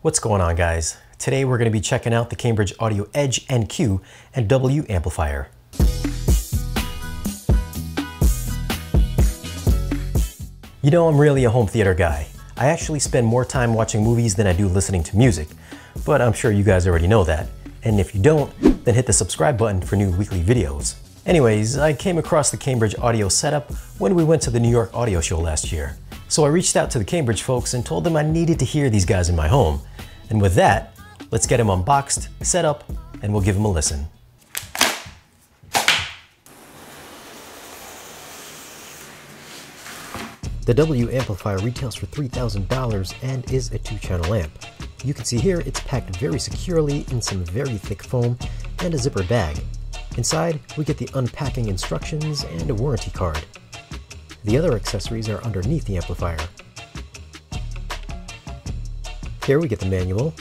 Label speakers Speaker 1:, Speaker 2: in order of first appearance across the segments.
Speaker 1: What's going on, guys? Today we're going to be checking out the Cambridge Audio Edge NQ and W amplifier. You know, I'm really a home theater guy. I actually spend more time watching movies than I do listening to music, but I'm sure you guys already know that. And if you don't, then hit the subscribe button for new weekly videos. Anyways, I came across the Cambridge audio setup when we went to the New York Audio Show last year. So I reached out to the Cambridge folks and told them I needed to hear these guys in my home. And with that, let's get them unboxed, set up, and we'll give them a listen. The W amplifier retails for $3,000 and is a 2-channel amp. You can see here it's packed very securely in some very thick foam and a zipper bag. Inside, we get the unpacking instructions and a warranty card. The other accessories are underneath the amplifier. Here we get the manual,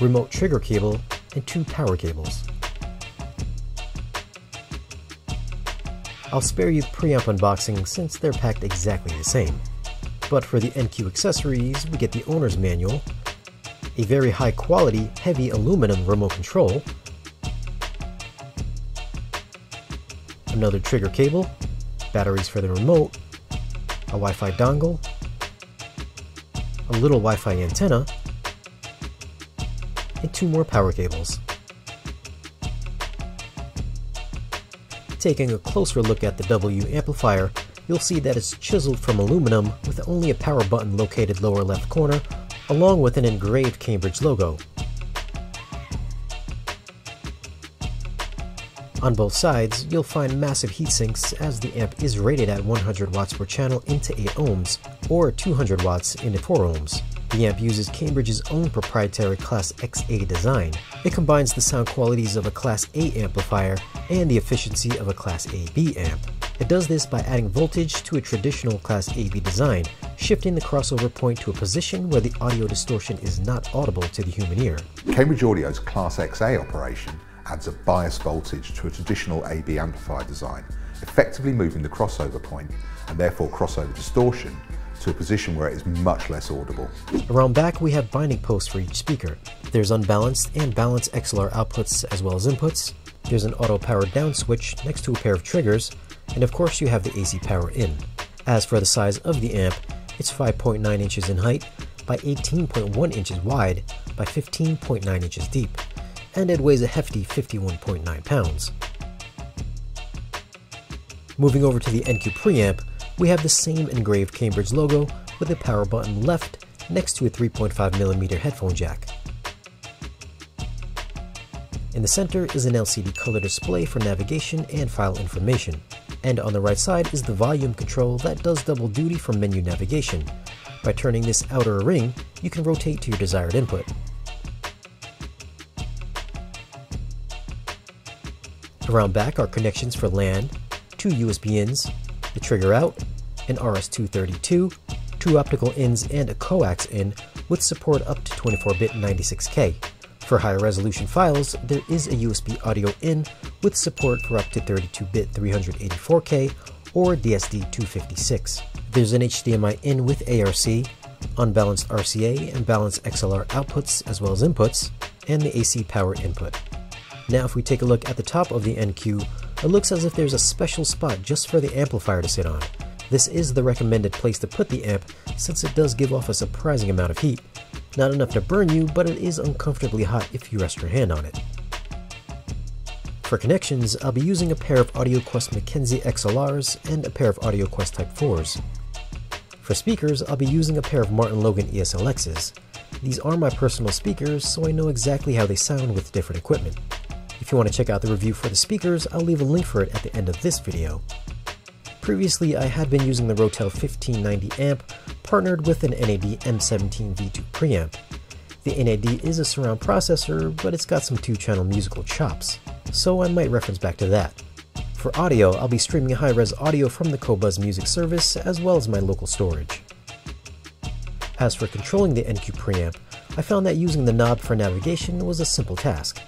Speaker 1: remote trigger cable, and 2 power cables. I'll spare you the preamp unboxing since they're packed exactly the same. But for the NQ accessories, we get the owner's manual, a very high quality heavy aluminum remote control, another trigger cable, batteries for the remote, a Wi-Fi dongle, a little Wi-Fi antenna, and 2 more power cables. Taking a closer look at the W amplifier, you'll see that it's chiseled from aluminum with only a power button located lower left corner, along with an engraved Cambridge logo. On both sides, you'll find massive heat sinks as the amp is rated at 100 watts per channel into 8 ohms, or 200 watts into 4 ohms. The amp uses Cambridge's own proprietary Class XA design. It combines the sound qualities of a Class A amplifier and the efficiency of a Class AB amp. It does this by adding voltage to a traditional Class AB design, shifting the crossover point to a position where the audio distortion is not audible to the human ear.
Speaker 2: Cambridge Audio's Class XA operation adds a bias voltage to a traditional AB amplifier design, effectively moving the crossover point, and therefore crossover distortion, to a position where it is much less audible.
Speaker 1: Around back we have binding posts for each speaker. There's unbalanced and balanced XLR outputs as well as inputs. There's an auto power down switch next to a pair of triggers, and of course you have the AC power in. As for the size of the amp, it's 5.9 inches in height by 18.1 inches wide by 15.9 inches deep, and it weighs a hefty 51.9 pounds. Moving over to the NQ preamp, we have the same engraved Cambridge logo with a power button left next to a 3.5mm headphone jack. In the center is an LCD color display for navigation and file information, and on the right side is the volume control that does double duty for menu navigation. By turning this outer ring, you can rotate to your desired input. Around back are connections for LAN, 2 USB ins, the trigger out, an RS-232, 2 optical ins and a coax in with support up to 24-bit 96K. For higher resolution files, there is a USB audio in with support for up to 32-bit 384K or DSD-256. There's an HDMI in with ARC, unbalanced RCA and balanced XLR outputs as well as inputs, and the AC power input. Now if we take a look at the top of the NQ, it looks as if there's a special spot just for the amplifier to sit on. This is the recommended place to put the amp since it does give off a surprising amount of heat. Not enough to burn you, but it is uncomfortably hot if you rest your hand on it. For connections, I'll be using a pair of AudioQuest Mackenzie XLRs and a pair of AudioQuest Type 4s. For speakers, I'll be using a pair of Martin Logan ESLXs. These are my personal speakers, so I know exactly how they sound with different equipment. If you want to check out the review for the speakers, I'll leave a link for it at the end of this video. Previously, I had been using the Rotel 1590 amp, partnered with an NAD M17 V2 preamp. The NAD is a surround processor, but it's got some 2-channel musical chops, so I might reference back to that. For audio, I'll be streaming high-res audio from the Qobuz music service, as well as my local storage. As for controlling the NQ preamp, I found that using the knob for navigation was a simple task.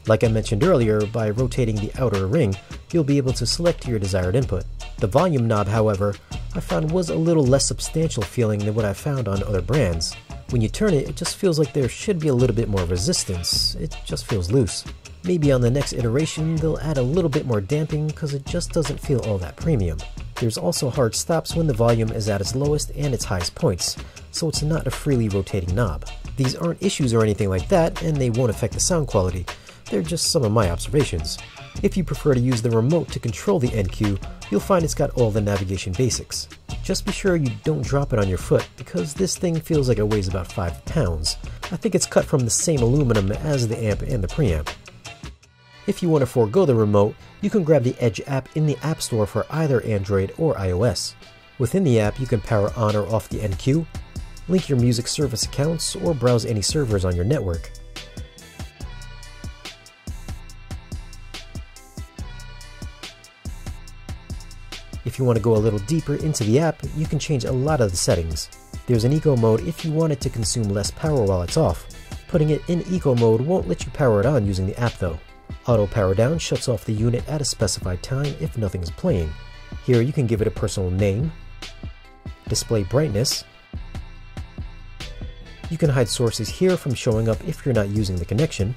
Speaker 1: Like I mentioned earlier, by rotating the outer ring, you'll be able to select your desired input. The volume knob, however, I found was a little less substantial feeling than what I found on other brands, When you turn it, it just feels like there should be a little bit more resistance. It just feels loose. Maybe on the next iteration, they'll add a little bit more damping because it just doesn't feel all that premium. There's also hard stops when the volume is at its lowest and its highest points, so it's not a freely rotating knob. These aren't issues or anything like that, and they won't affect the sound quality. They're just some of my observations. If you prefer to use the remote to control the NQ, you'll find it's got all the navigation basics. Just be sure you don't drop it on your foot, because this thing feels like it weighs about 5 pounds. I think it's cut from the same aluminum as the amp and the preamp. If you want to forego the remote, you can grab the Edge app in the App Store for either Android or iOS. Within the app, you can power on or off the NQ, link your music service accounts, or browse any servers on your network. If you want to go a little deeper into the app, you can change a lot of the settings. There's an eco mode if you want it to consume less power while it's off. Putting it in eco mode won't let you power it on using the app though. Auto power down shuts off the unit at a specified time if nothing's playing. Here you can give it a personal name, display brightness. You can hide sources here from showing up if you're not using the connection.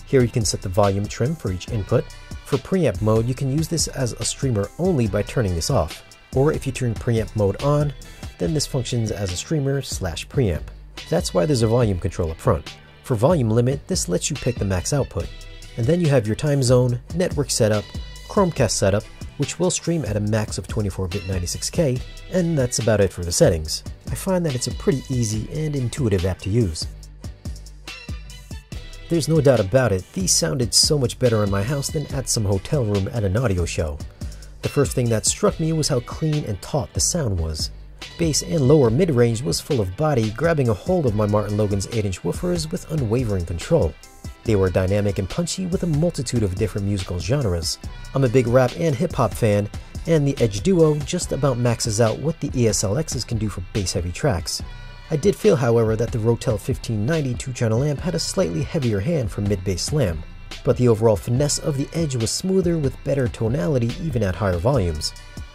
Speaker 1: Here you can set the volume trim for each input. For preamp mode, you can use this as a streamer only by turning this off. Or if you turn preamp mode on, then this functions as a streamer/preamp. That's why there's a volume control up front. For volume limit, this lets you pick the max output. And then you have your time zone, network setup, Chromecast setup, which will stream at a max of 24-bit 96K, and that's about it for the settings. I find that it's a pretty easy and intuitive app to use. There's no doubt about it, these sounded so much better in my house than at some hotel room at an audio show. The first thing that struck me was how clean and taut the sound was. Bass and lower mid-range was full of body, grabbing a hold of my Martin Logan's 8-inch woofers with unwavering control. They were dynamic and punchy with a multitude of different musical genres. I'm a big rap and hip-hop fan, and the Edge Duo just about maxes out what the ESLXs can do for bass-heavy tracks. I did feel, however, that the Rotel 1590 2-channel amp had a slightly heavier hand for mid-bass slam, but the overall finesse of the Edge was smoother with better tonality even at higher volumes.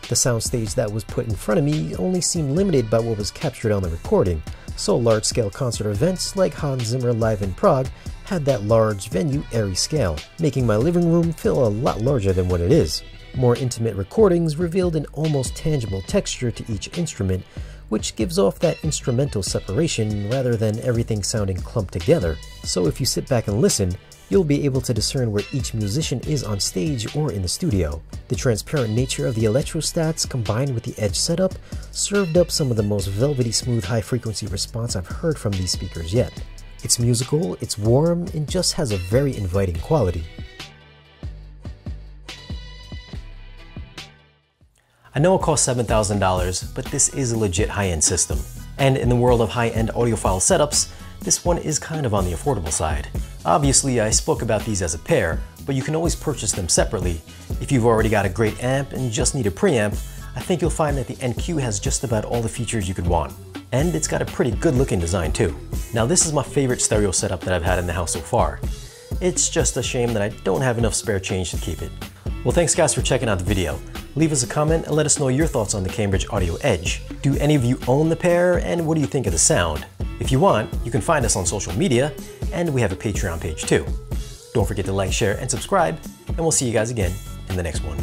Speaker 1: The soundstage that was put in front of me only seemed limited by what was captured on the recording, so large-scale concert events like Hans Zimmer Live in Prague had that large venue airy scale, making my living room feel a lot larger than what it is. More intimate recordings revealed an almost tangible texture to each instrument, which gives off that instrumental separation rather than everything sounding clumped together. So if you sit back and listen, you'll be able to discern where each musician is on stage or in the studio. The transparent nature of the electrostats combined with the Edge setup served up some of the most velvety smooth high frequency response I've heard from these speakers yet. It's musical, it's warm, and just has a very inviting quality. I know it costs $7,000, but this is a legit high-end system. And in the world of high-end audiophile setups, this one is kind of on the affordable side. Obviously, I spoke about these as a pair, but you can always purchase them separately. If you've already got a great amp and just need a preamp, I think you'll find that the NQ has just about all the features you could want. And it's got a pretty good looking design too. Now this is my favorite stereo setup that I've had in the house so far. It's just a shame that I don't have enough spare change to keep it. Well, thanks guys for checking out the video. Leave us a comment and let us know your thoughts on the Cambridge Audio Edge. Do any of you own the pair, and what do you think of the sound? If you want, you can find us on social media, and we have a Patreon page too. Don't forget to like, share, and subscribe, and we'll see you guys again in the next one.